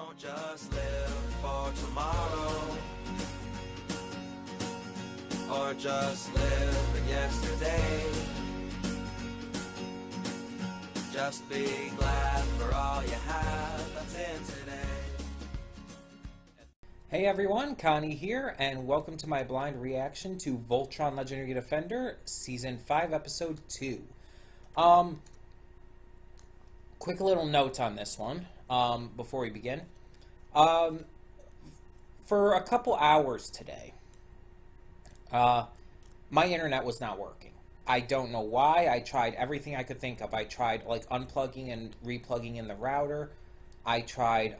Don't just live for tomorrow, or just live in yesterday. Just be glad for all you have that's in today. Hey everyone, Connie here, and welcome to my blind reaction to Voltron Legendary Defender, Season 5, Episode 2. Quick little note on this one, before we begin. For a couple hours today, my internet was not working. I don't know why. I tried everything I could think of. I tried, like, unplugging and replugging in the router. I tried,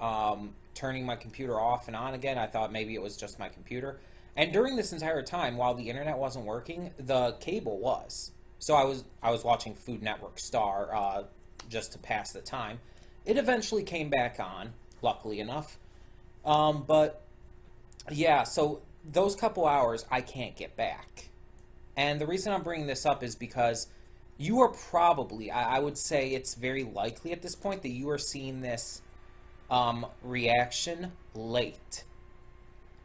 turning my computer off and on again. I thought maybe it was just my computer. And during this entire time, while the internet wasn't working, the cable was. So I was watching Food Network Star, just to pass the time. It eventually came back on, luckily enough. But yeah, so those couple hours I can't get back. And the reason I'm bringing this up is because you are probably, I would say it's very likely at this point that you are seeing this reaction late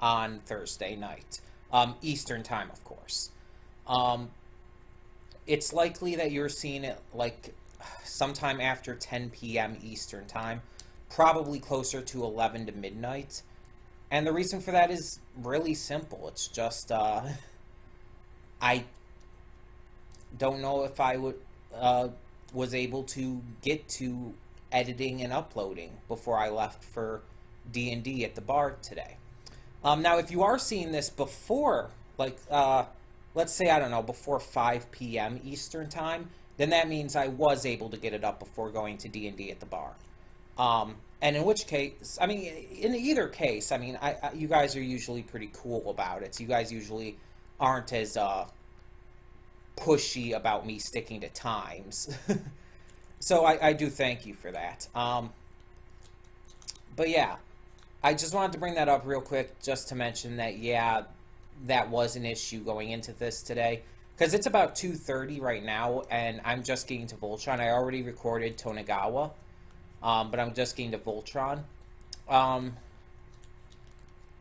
on Thursday night, Eastern time, of course. It's likely that you're seeing it like sometime after 10 p.m. Eastern time, probably closer to 11 to midnight. And the reason for that is really simple. It's just I don't know if I was able to get to editing and uploading before I left for D&D at the bar today. Now, if you are seeing this before, like, let's say, I don't know, before 5 p.m. Eastern time, then that means I was able to get it up before going to D&D at the bar. And in which case, I mean, in either case, I mean, you guys are usually pretty cool about it. So you guys usually aren't as pushy about me sticking to times. So I do thank you for that. But yeah, I just wanted to bring that up real quick just to mention that, yeah, that was an issue going into this today. Because it's about 2:30 right now, and I'm just getting to Voltron. I already recorded Tonegawa, but I'm just getting to Voltron.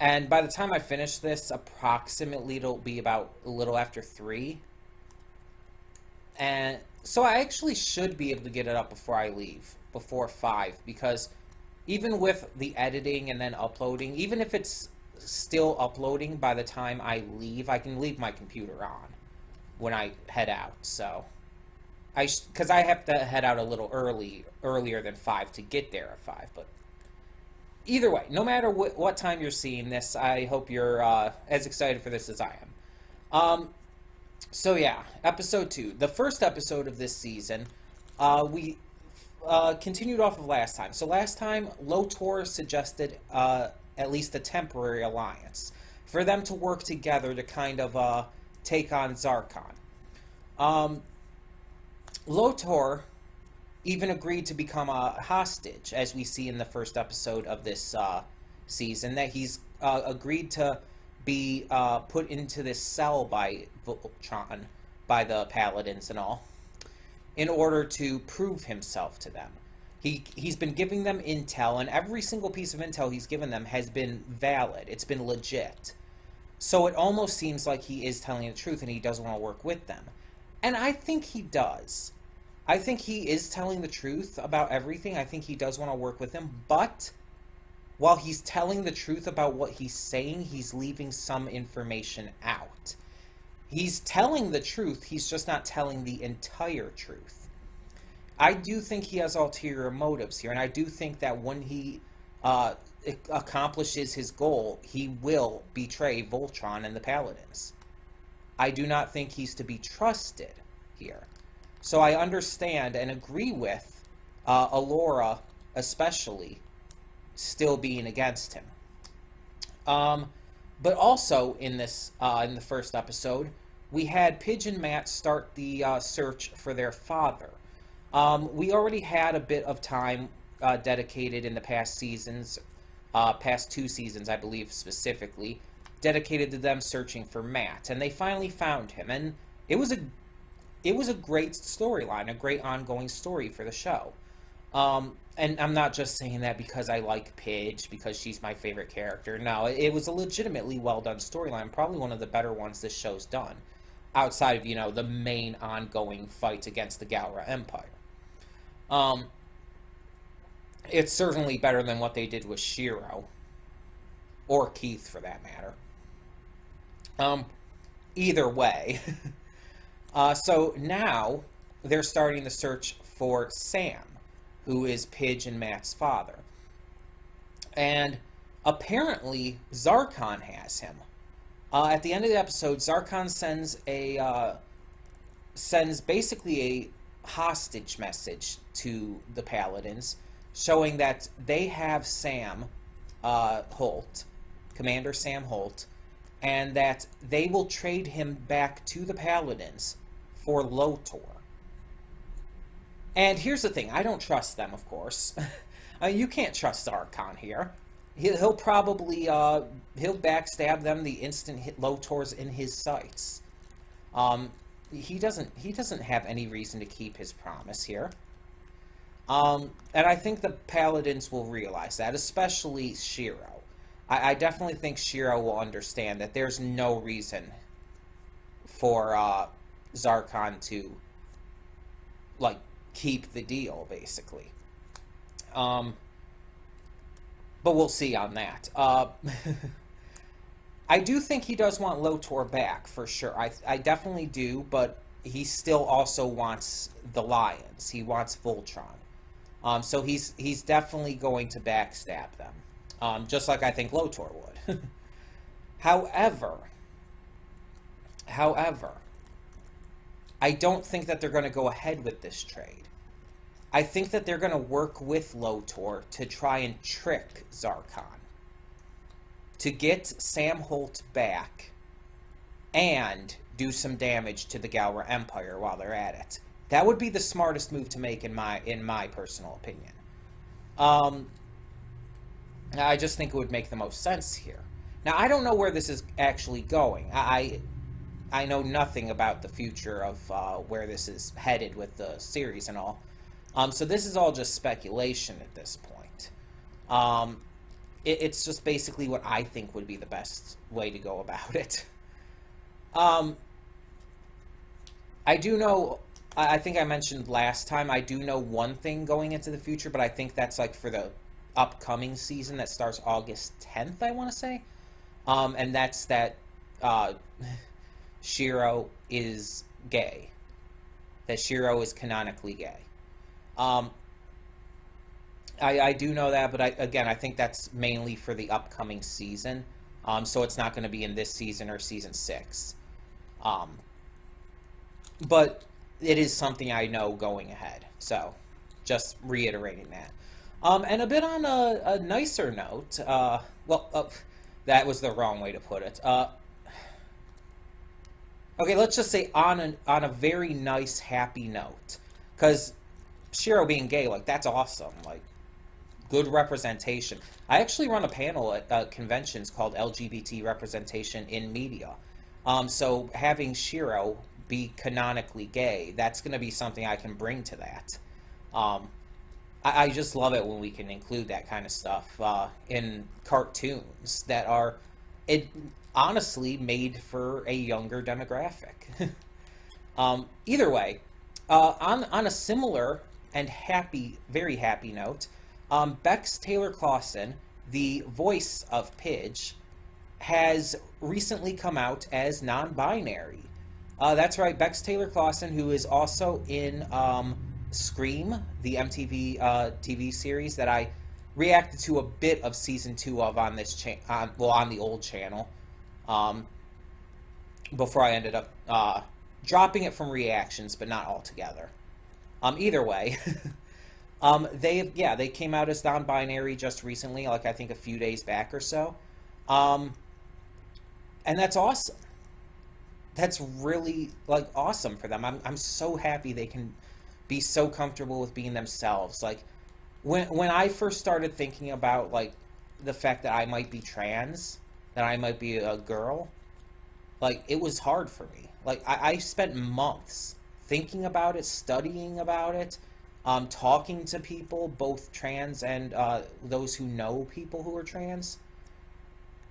And by the time I finish this, approximately it'll be about a little after 3. And so I actually should be able to get it up before I leave, before 5, because even with the editing and then uploading, even if it's still uploading by the time I leave, I can leave my computer on when I head out. So because I have to head out a little earlier than 5 to get there at 5. But either way, no matter what time you're seeing this, I hope you're as excited for this as I am. So yeah, episode 2, the first episode of this season. We continued off of last time. So last time, Lotor suggested at least a temporary alliance for them to work together to kind of take on Zarkon. Lotor even agreed to become a hostage, as we see in the first episode of this season, that he's agreed to be put into this cell by Voltron, by the Paladins and all, in order to prove himself to them. He's been giving them intel, and every single piece of intel he's given them has been valid. It's been legit. So it almost seems like he is telling the truth and he doesn't want to work with them. And I think he does. I think he is telling the truth about everything. I think he does want to work with them. But while he's telling the truth about what he's saying, he's leaving some information out. He's telling the truth. He's just not telling the entire truth. I do think he has ulterior motives here. And I do think that when he accomplishes his goal, he will betray Voltron and the Paladins. I do not think he's to be trusted here. So I understand and agree with Alora, especially, still being against him. But also in this, in the first episode, we had Pidge and Matt start the search for their father. We already had a bit of time dedicated in the past seasons, past 2 seasons, I believe specifically, dedicated to them searching for Matt, and they finally found him. And it was a great storyline, a great ongoing story for the show. And I'm not just saying that because I like Pidge, because she's my favorite character. No, it was a legitimately well done storyline, probably one of the better ones this show's done, outside of, the main ongoing fight against the Galra Empire. Um, it's certainly better than what they did with Shiro, or Keith for that matter. Either way. So now they're starting the search for Sam, who is Pidge and Matt's father. And apparently Zarkon has him. At the end of the episode, Zarkon sends basically a hostage message to the Paladins, showing that they have Sam Holt, Commander Sam Holt, and that they will trade him back to the Paladins for Lotor. And here's the thing, I don't trust them, of course. You can't trust Zarkon here. He'll probably he'll backstab them the instant Lotor's in his sights. He doesn't have any reason to keep his promise here. And I think the Paladins will realize that, especially Shiro. I definitely think Shiro will understand that there's no reason for Zarkon to, keep the deal, basically. But we'll see on that. I do think he does want Lotor back, for sure. I definitely do, but he still also wants the Lions. He wants Voltron. So he's definitely going to backstab them. Just like I think Lotor would. However, I don't think that they're going to go ahead with this trade. I think that they're going to work with Lotor to try and trick Zarkon to get Sam Holt back and do some damage to the Galra Empire while they're at it. That would be the smartest move to make in my personal opinion. I just think it would make the most sense here. Now, I don't know where this is actually going. I know nothing about the future of where this is headed with the series and all. So this is all just speculation at this point. It's just basically what I think would be the best way to go about it. I do know, I think I mentioned last time, I do know one thing going into the future, but I think that's for the upcoming season that starts August 10th, I want to say. And that's that Shiro is gay. That Shiro is canonically gay. I do know that, but I think that's mainly for the upcoming season. So it's not going to be in this season or season 6. But it is something I know going ahead. So just reiterating that. And a bit on a nicer note, that was the wrong way to put it. Okay, let's just say on a very nice, happy note. Because Shiro being gay, that's awesome. Good representation. I actually run a panel at conventions called LGBT Representation in Media. So having Shiro be canonically gay, that's going to be something I can bring to that. I just love it when we can include that kind of stuff in cartoons that are, honestly, made for a younger demographic. Either way, on a similar and very happy note, Bex Taylor Clawson, the voice of Pidge, has recently come out as non-binary. That's right, Bex Taylor Clawson, who is also in Scream, the MTV TV series that I reacted to a bit of season 2 of on this on the old channel, before I ended up dropping it from reactions, but not altogether. Either way, they came out as non-binary just recently, I think a few days back or so, and that's awesome. That's really awesome for them. I'm so happy they can be so comfortable with being themselves. When I first started thinking about the fact that I might be trans, that I might be a girl, it was hard for me. I spent months thinking about it, studying about it, talking to people, both trans and those who know people who are trans.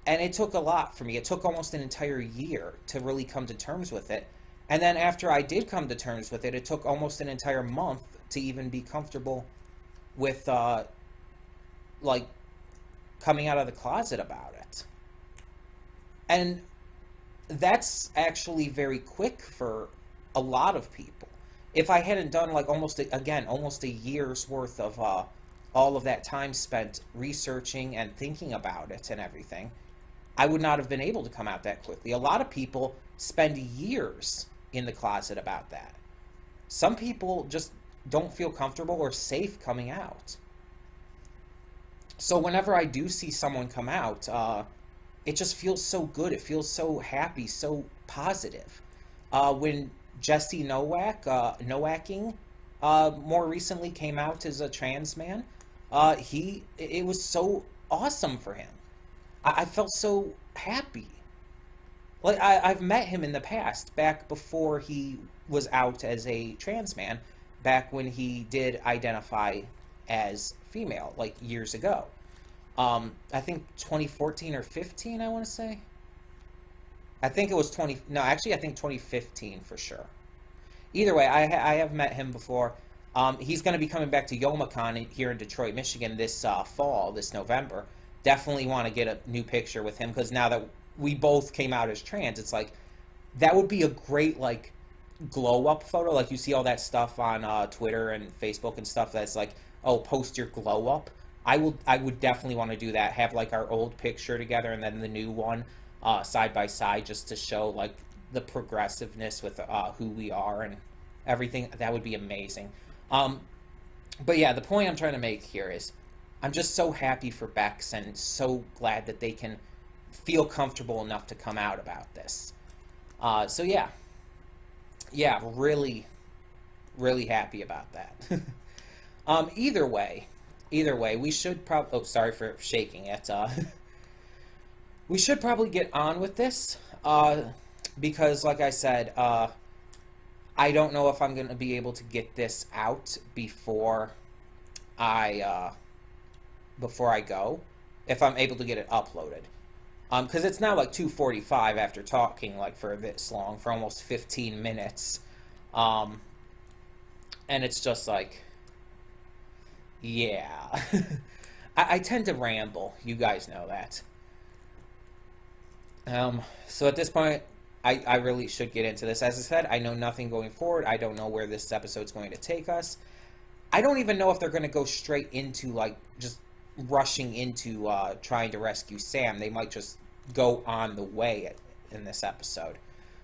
And it took a lot for me. It took almost an entire year to really come to terms with it. And then after I did come to terms with it, it took almost an entire month to even be comfortable with, like, coming out of the closet about it. And that's actually very quick for a lot of people. If I hadn't done, like, almost a year's worth of all of that time spent researching and thinking about it and everything, I would not have been able to come out that quickly. A lot of people spend years in the closet about that. Some people just don't feel comfortable or safe coming out. So whenever I do see someone come out, it just feels so good. It feels so happy, so positive. When Jesse Nowacking more recently came out as a trans man, it was so awesome for him. I felt so happy. Like, I've met him in the past, back before he was out as a trans man, back when he did identify as female, like, years ago. I think 2014 or 15, I want to say. I think it was I think 2015 for sure. Either way, I have met him before. He's going to be coming back to YomaCon here in Detroit, Michigan this fall, this November. Definitely want to get a new picture with him, because now that we both came out as trans, it's like, that would be a great, like, glow-up photo. Like, you see all that stuff on Twitter and Facebook and stuff that's like, oh, post your glow-up. I would definitely want to do that. Have, like, our old picture together and then the new one side by side, just to show, like, the progressiveness with who we are and everything. That would be amazing. But yeah, the point I'm trying to make here is, I'm just so happy for Bex and so glad that they can feel comfortable enough to come out about this. So yeah, really, really happy about that. Either way, we should probably, oh, sorry for shaking it. We should probably get on with this, because like I said, I don't know if I'm going to be able to get this out before I go, if I'm able to get it uploaded. Because it's now like 2:45 after talking like for this long, for almost 15 minutes. And it's just like, yeah. I tend to ramble, you guys know that. So at this point, I really should get into this. As I said, I know nothing going forward. I don't know where this episode's going to take us. I don't even know if they're going to go straight into, like, just rushing into trying to rescue Sam. They might just go on the way in this episode.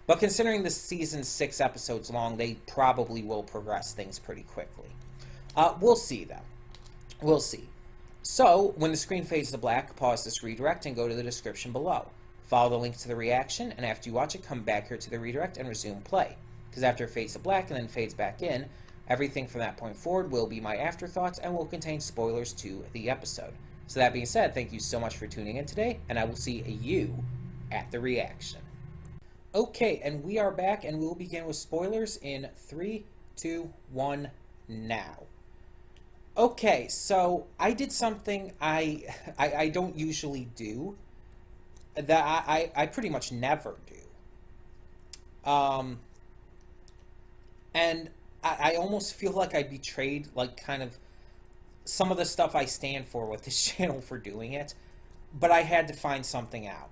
But considering the season's 6 episodes long, they probably will progress things pretty quickly. We'll see, though. We'll see. So, when the screen fades to black, pause this redirect and go to the description below. Follow the link to the reaction, and after you watch it, come back here to the redirect and resume play. Because after it fades to black and then fades back in, everything from that point forward will be my afterthoughts and will contain spoilers to the episode. So that being said, thank you so much for tuning in today, and I will see you at the reaction. Okay, and we are back, and we'll begin with spoilers in 3, 2, 1, now. Okay, so I did something I don't usually do, that I pretty much never do. And I almost feel like I betrayed, like, kind of some of the stuff I stand for with this channel for doing it, but I had to find something out.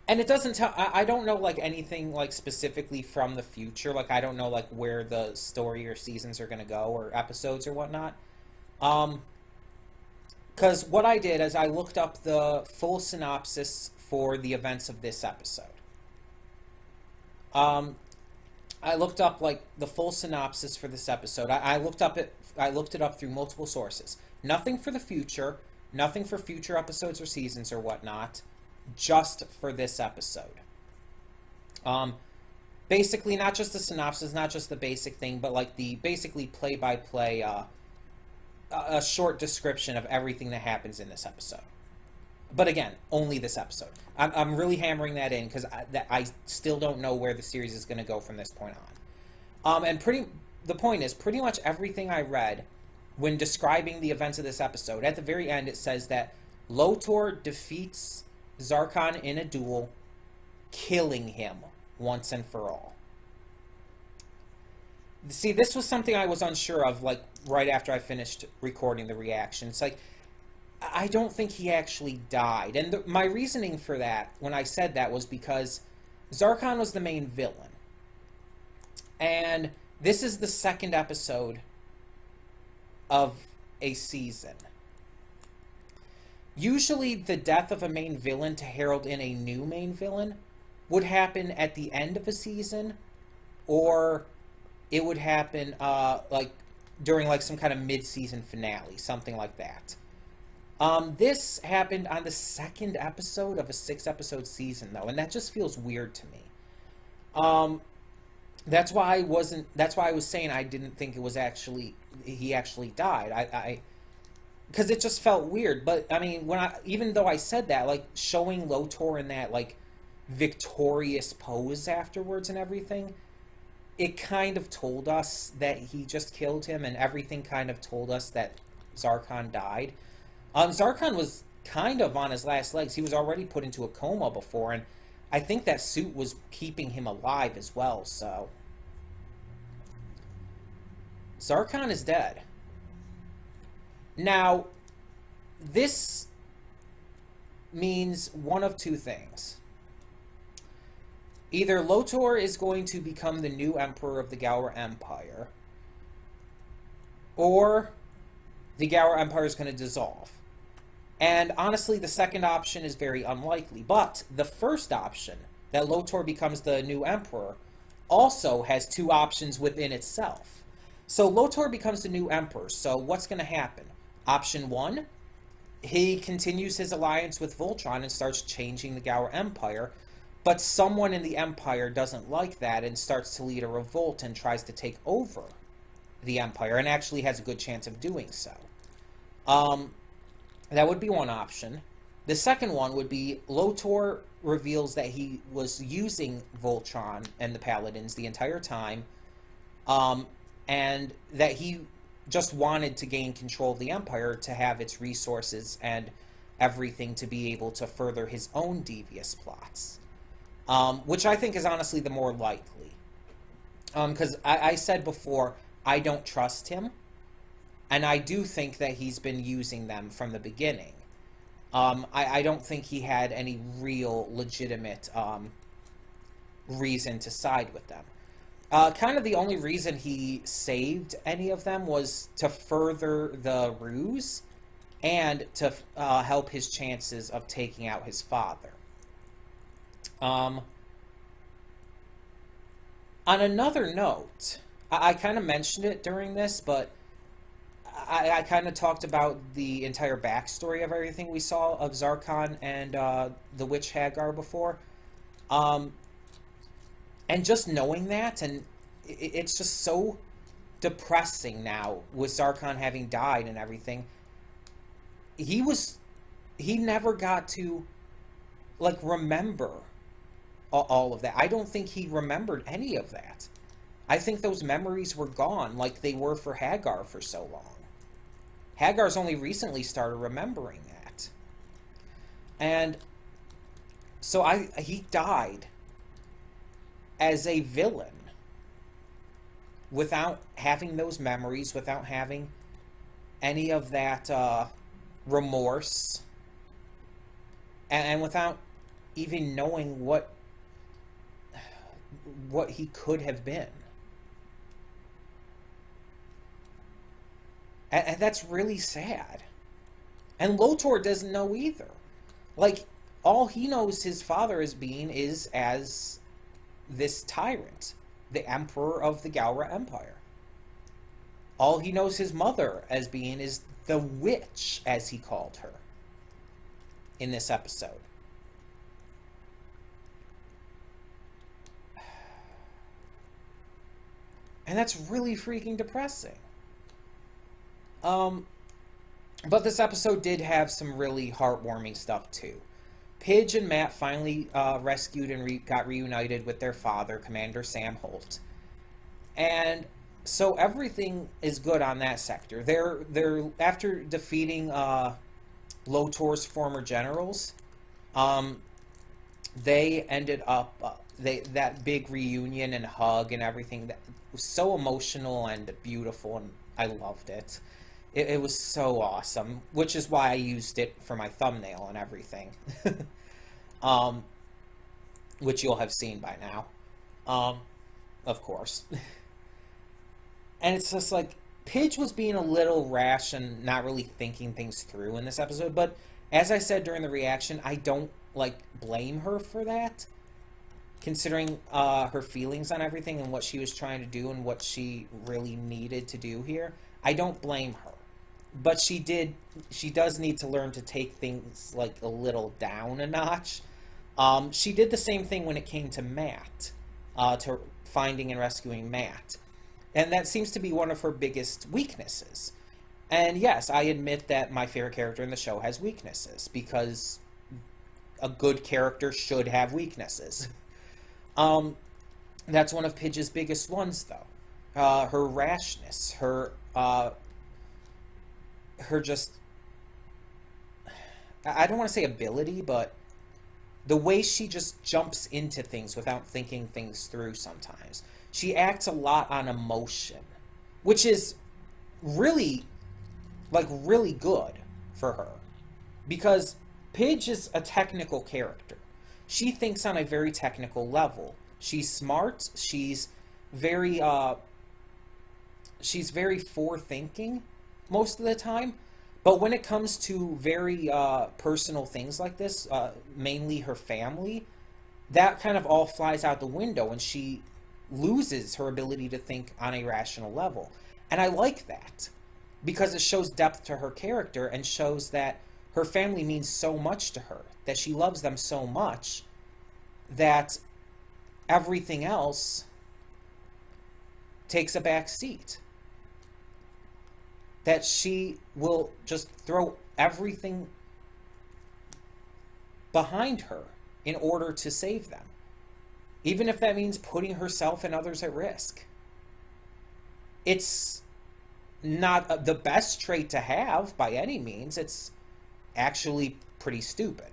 And it doesn't tell, I don't know, like, anything, like, specifically from the future. Like, I don't know, like, where the story or seasons are going to go, or episodes or whatnot. Because what I did is I looked up the full synopsis for the events of this episode. I looked up, like, the full synopsis for this episode. I looked it up through multiple sources. Nothing for the future, nothing for future episodes or seasons or whatnot, just for this episode. Basically, not just the synopsis, not just the basic thing, but, like, the basically play-by-play, a short description of everything that happens in this episode. But again, only this episode. I'm really hammering that in because I still don't know where the series is going to go from this point on. And the point is, pretty much everything I read when describing the events of this episode, at the very end it says that Lotor defeats Zarkon in a duel, killing him once and for all. See, this was something I was unsure of, like, right after I finished recording the reaction. It's like, I don't think he actually died. And my reasoning for that, when I said that, was because Zarkon was the main villain. And this is the second episode of a season. Usually the death of a main villain to herald in a new main villain would happen at the end of a season, or it would happen like during like some kind of mid-season finale, something like that. This happened on the second episode of a 6-episode season, though, and that just feels weird to me. That's why I was saying I didn't think it was he actually died. Because it just felt weird. But I mean, even though I said that, like, showing Lotor in that like victorious pose afterwards and everything, it kind of told us that he just killed him, and everything kind of told us that Zarkon died. Zarkon was kind of on his last legs. He was already put into a coma before, and I think that suit was keeping him alive as well, so Zarkon is dead. Now, this means one of two things. Either Lotor is going to become the new emperor of the Gower Empire, or the Gower Empire is going to dissolve. And honestly, the second option is very unlikely. But the first option, that Lotor becomes the new emperor, also has two options within itself. So Lotor becomes the new emperor. So what's going to happen? Option 1, he continues his alliance with Voltron and starts changing the Gower Empire. But someone in the Empire doesn't like that and starts to lead a revolt and tries to take over the Empire, and actually has a good chance of doing so. That would be one option. The second one would be Lotor reveals that he was using Voltron and the Paladins the entire time, and that he just wanted to gain control of the Empire to have its resources and everything to be able to further his own devious plots. Which I think is honestly the more likely. Because I said before, I don't trust him. And I do think that he's been using them from the beginning. I don't think he had any real legitimate reason to side with them. Kind of the only reason he saved any of them was to further the ruse and to help his chances of taking out his father. On another note, I kind of mentioned it during this, but I kind of talked about the entire backstory of everything we saw of Zarkon and the Witch Hagar before. And just knowing that, and it's just so depressing now with Zarkon having died and everything. He never got to, like, remember all of that. I don't think he remembered any of that. I think those memories were gone, like they were for Hagar for so long. Hagar's only recently started remembering that. And so he died as a villain without having those memories, without having any of that remorse, and without even knowing what he could have been. And that's really sad. And Lotor doesn't know either. Like, all he knows his father as being is as this tyrant, the emperor of the Gower Empire. All he knows his mother as being is the witch, as he called her in this episode. And that's really freaking depressing. But this episode did have some really heartwarming stuff too. Pidge and Matt finally rescued and got reunited with their father, Commander Sam Holt. And So everything is good on that sector. They're after defeating Lotor's former generals. Um, they ended up that big reunion and hug and everything that was so emotional and beautiful, and I loved it. It was so awesome, which is why I used it for my thumbnail and everything. um, which you'll have seen by now, um, of course. And it's just like Pidge was being a little rash and not really thinking things through in this episode. But as I said during the reaction, I don't like blame her for that, considering her feelings on everything and what she was trying to do and what she really needed to do here. I don't blame her, but she does need to learn to take things like a little down a notch. She did the same thing when it came to Matt, to finding and rescuing Matt. And that seems to be one of her biggest weaknesses. And yes, I admit that my favorite character in the show has weaknesses, because a good character should have weaknesses. That's one of Pidge's biggest ones, though. Her rashness, her just, I don't want to say ability, but the way she just jumps into things without thinking things through sometimes. She acts a lot on emotion, which is really, really good for her. Because Pidge is a technical character. She thinks on a very technical level. She's smart. She's very forethinking most of the time. But when it comes to very personal things like this, mainly her family, that kind of all flies out the window, and she loses her ability to think on a rational level. And I like that, because it shows depth to her character and shows that her family means so much to her, that she loves them so much that everything else takes a back seat. That she will just throw everything behind her in order to save them, even if that means putting herself and others at risk. It's not the best trait to have by any means. It's actually pretty stupid.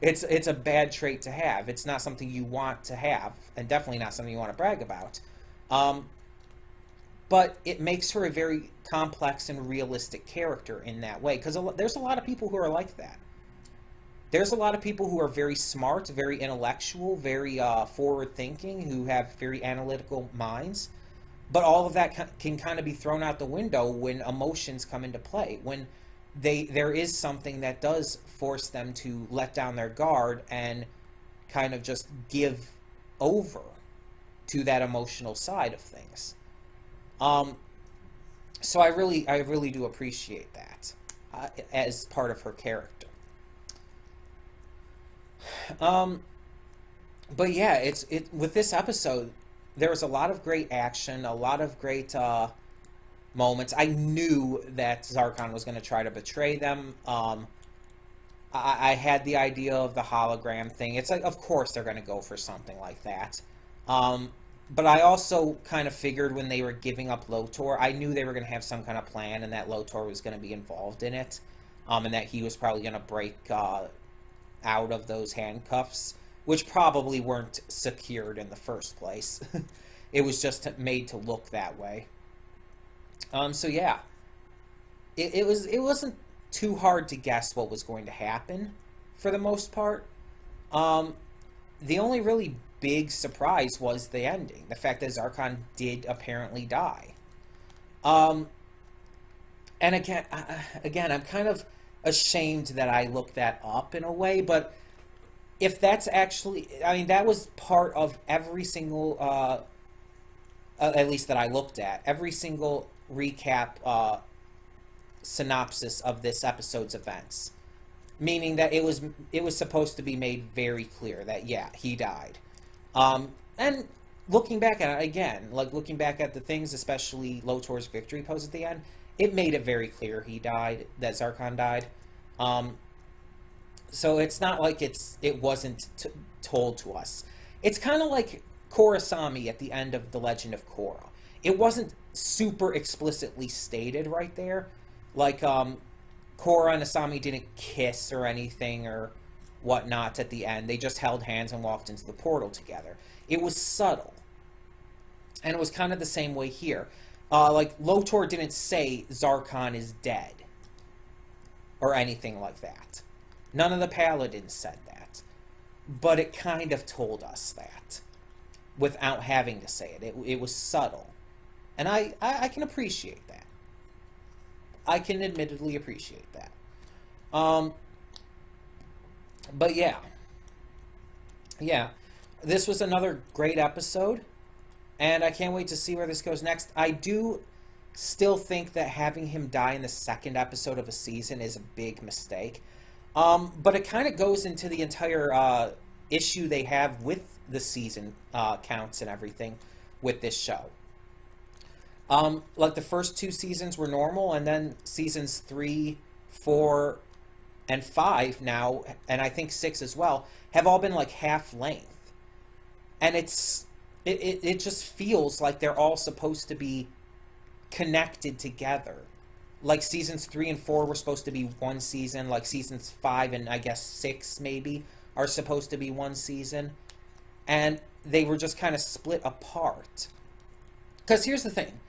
It's a bad trait to have. It's not something you want to have, and definitely not something you want to brag about. But it makes her a very complex and realistic character in that way, because there's a lot of people who are like that. There's a lot of people who are very smart, very intellectual, very forward-thinking, who have very analytical minds, but all of that can kind of be thrown out the window when emotions come into play, when there is something that does force them to let down their guard and kind of just give over to that emotional side of things. So I really do appreciate that as part of her character. But yeah, with this episode, there was a lot of great action, a lot of great moments. I knew that Zarkon was going to try to betray them. I had the idea of the hologram thing. It's like, of course they're going to go for something like that. But I also kind of figured when they were giving up Lotor, I knew they were going to have some kind of plan, and that Lotor was going to be involved in it, and that he was probably going to break out of those handcuffs, which probably weren't secured in the first place. It was just made to look that way. So yeah, it wasn't too hard to guess what was going to happen for the most part. The only really big surprise was the ending, the fact that Zarkon did apparently die. And again, I'm kind of ashamed that I looked that up in a way, but if that's actually, I mean, that was part of every single, at least that I looked at, every single recap synopsis of this episode's events, meaning that it was supposed to be made very clear that, yeah, he died. And looking back at it again, like looking back at the things, especially Lotor's victory pose at the end, it made it very clear he died, that Zarkon died. So it's not like it wasn't told to us. It's kind of like Korrasami at the end of The Legend of Korra. it wasn't super explicitly stated right there. Like, Korra and Asami didn't kiss or anything or whatnot at the end. They just held hands and walked into the portal together. It was subtle. And it was kind of the same way here. Like, Lotor didn't say Zarkon is dead. Or anything like that. None of the Paladins said that. But it kind of told us that. Without having to say it. It was subtle. And I can appreciate that. I can admittedly appreciate that. But yeah. Yeah. This was another great episode. And I can't wait to see where this goes next. I do still think that having him die in the second episode of a season is a big mistake. But it kind of goes into the entire issue they have with the season counts and everything with this show. Like the first 2 seasons were normal, and then seasons 3, 4, and 5 now, and I think 6 as well, have all been like half length. And it just feels like they're all supposed to be connected together. Like seasons 3 and 4 were supposed to be one season, like seasons 5 and I guess 6 maybe are supposed to be one season. And they were just kind of split apart. Because here's the thing.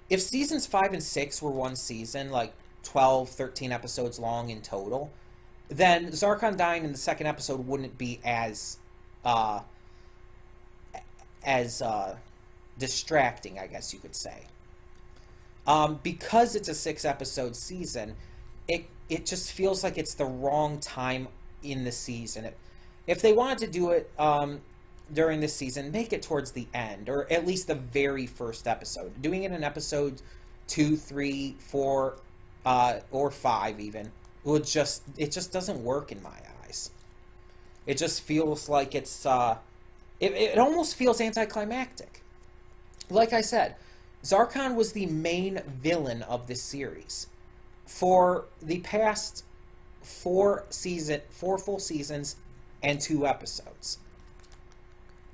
If seasons 5 and 6 were one season, like 12, 13 episodes long in total, then Zarkon dying in the second episode wouldn't be as distracting, I guess you could say. Because it's a 6-episode season, it just feels like it's the wrong time in the season. If they wanted to do it during this season, make it towards the end, or at least the very first episode. Doing it in episode 2, 3, 4, or 5 even, it just doesn't work in my eyes. It just feels like it's it almost feels anticlimactic. Like I said, Zarkon was the main villain of this series for the past 4 full seasons and 2 episodes.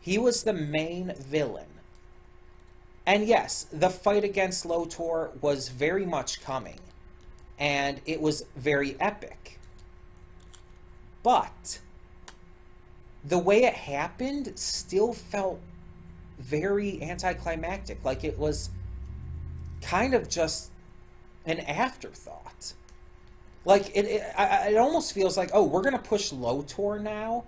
He was the main villain. And yes, the fight against Lotor was very much coming, and it was very epic. But the way it happened still felt very anticlimactic. Like it was kind of just an afterthought. Like it almost feels like, oh, we're gonna push Lotor now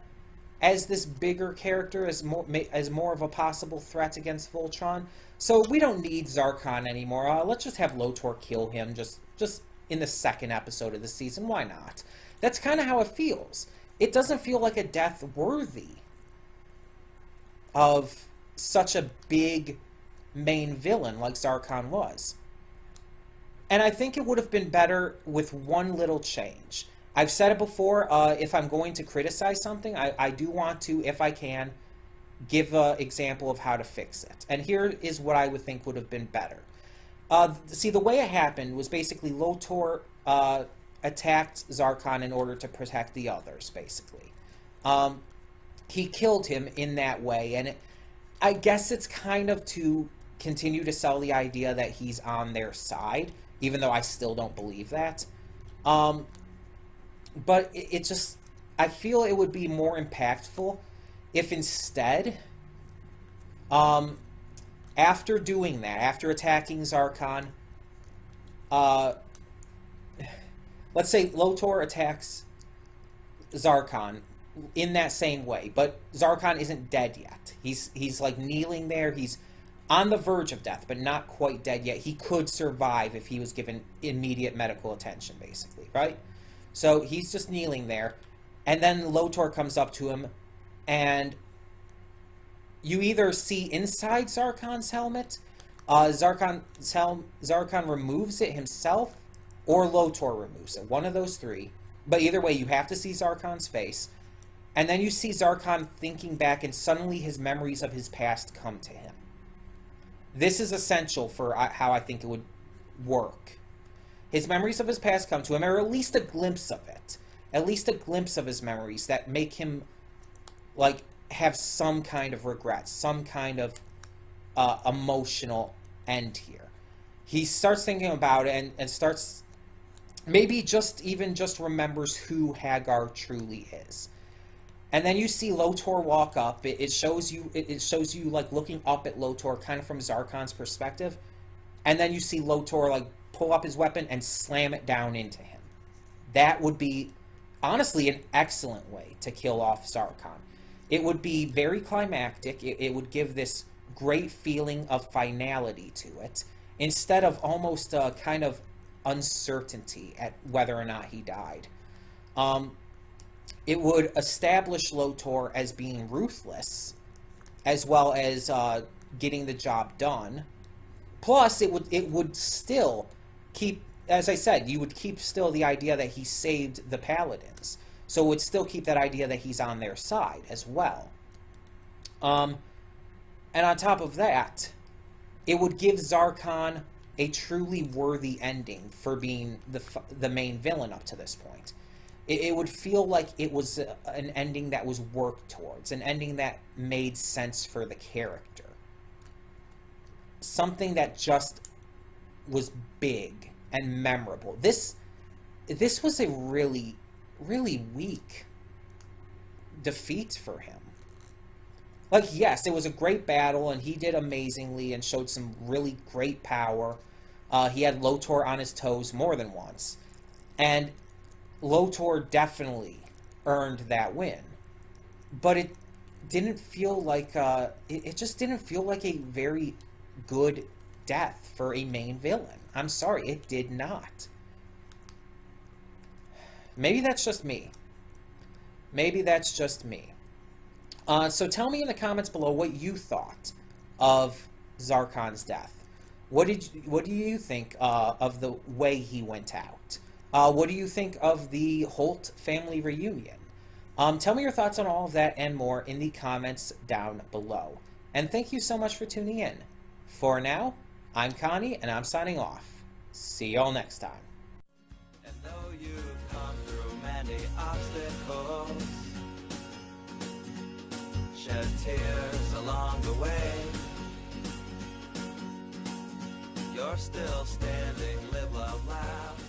as this bigger character, as more of a possible threat against Voltron. So we don't need Zarkon anymore. Let's just have Lotor kill him just in the second episode of the season. Why not? That's kind of how it feels. It doesn't feel like a death worthy of such a big main villain like Zarkon was. And I think it would have been better with one little change. I've said it before, if I'm going to criticize something, I do want to, if I can, give an example of how to fix it. And here is what I would think would have been better. See, the way it happened was basically Lotor attacked Zarkon in order to protect the others, basically. He killed him in that way, and I guess it's kind of to continue to sell the idea that he's on their side, even though I still don't believe that. But it just, I feel it would be more impactful if instead, after doing that, after attacking Zarkon, let's say Lotor attacks Zarkon in that same way, but Zarkon isn't dead yet. He's like kneeling there. He's on the verge of death, but not quite dead yet. He could survive if he was given immediate medical attention, basically, right? So he's just kneeling there, and then Lotor comes up to him, and you either see inside Zarkon's helmet, Zarkon removes it himself, or Lotor removes it. One of those three. But either way, you have to see Zarkon's face. And then you see Zarkon thinking back, and suddenly his memories of his past come to him. This is essential for how I think it would work. His memories of his past come to him, or at least a glimpse of it. At least a glimpse of his memories that make him, like, have some kind of regret, some kind of emotional end here. He starts thinking about it and starts maybe just remembers who Hagar truly is. And then you see Lotor walk up. It shows you like looking up at Lotor kind of from Zarkon's perspective. And then you see Lotor like pull up his weapon and slam it down into him. That would be honestly an excellent way to kill off Zarkon. It would be very climactic. It would give this great feeling of finality to it, instead of almost a kind of uncertainty at whether or not he died. It would establish Lotor as being ruthless, as well as getting the job done. Plus, it would still keep, as I said, you would keep still the idea that he saved the Paladins. So it would still keep that idea that he's on their side as well. And on top of that, it would give Zarkon a truly worthy ending for being the main villain up to this point. It would feel like it was an ending that was worked towards, an ending that made sense for the character. Something that just was big and memorable. This was a really, really weak defeat for him. Like, yes, it was a great battle, and he did amazingly and showed some really great power. He had Lotor on his toes more than once. And Lotor definitely earned that win. But it didn't feel like... it just didn't feel like a very good death for a main villain. I'm sorry, it did not. Maybe that's just me. Maybe that's just me. So tell me in the comments below what you thought of Zarkon's death. What do you think of the way he went out? What do you think of the Holt family reunion? Tell me your thoughts on all of that and more in the comments down below. And thank you so much for tuning in. For now, I'm Connie, and I'm signing off. See y'all next time. And though you've come through many obstacles, shed tears along the way, you're still standing, live, love, laugh.